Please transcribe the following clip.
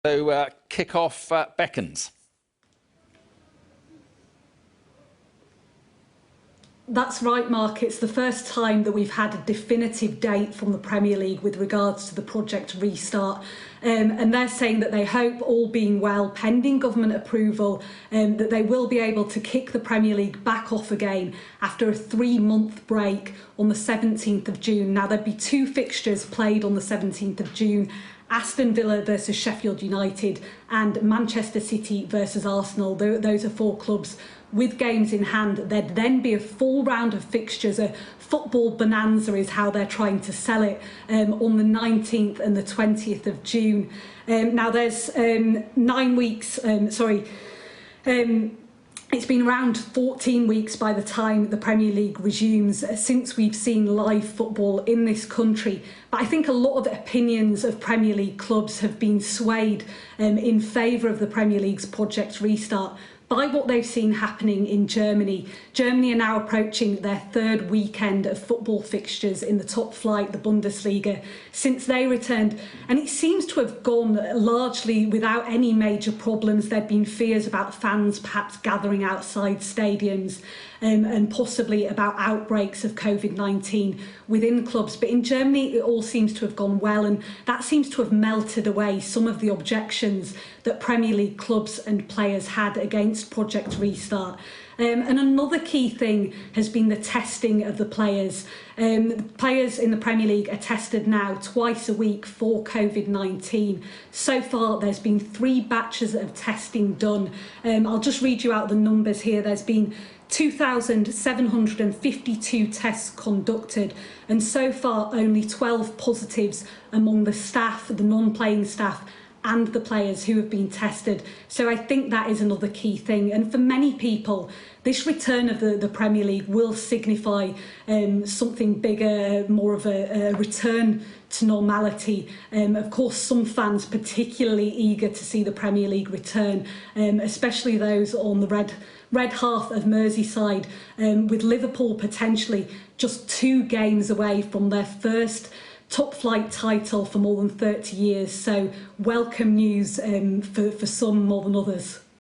So kick-off beckons. That's right, Mark. It's the first time that we've had a definitive date from the Premier League with regards to the Project Restart. And they're saying that they hope, all being well, pending government approval, that they will be able to kick the Premier League back off again after a 3-month break on the 17th of June. Now, there'd be 2 fixtures played on the 17th of June. Aston Villa versus Sheffield United and Manchester City versus Arsenal. Those are 4 clubs with games in hand. There'd then be a full round of fixtures. A football bonanza is how they're trying to sell it, on the 19th and the 20th of June. Now there's 9 weeks, it's been around 14 weeks by the time the Premier League resumes since we've seen live football in this country. But I think a lot of opinions of Premier League clubs have been swayed in favour of the Premier League's Project Restart by what they've seen happening in Germany. Germany are now approaching their 3rd weekend of football fixtures in the top flight, the Bundesliga, since they returned. And it seems to have gone largely without any major problems. There'd been fears about fans perhaps gathering outside stadiums and possibly about outbreaks of COVID-19 within clubs. But in Germany, it all seems to have gone well, and that seems to have melted away some of the objections that Premier League clubs and players had against Project Restart. And another key thing has been the testing of the players. Players in the Premier League are tested now twice a week for COVID-19. So far, there's been 3 batches of testing done. I'll just read you out the numbers here. There's been 2,752 tests conducted, and so far only 12 positives among the staff, the non-playing staff, and the players who have been tested. So I think that is another key thing. And for many people, this return of the Premier League will signify something bigger, more of a return to normality. Of course, some fans particularly eager to see the Premier League return, especially those on the red half of Merseyside, with Liverpool potentially just 2 games away from their first top flight title for more than 30 years. So welcome news for some more than others.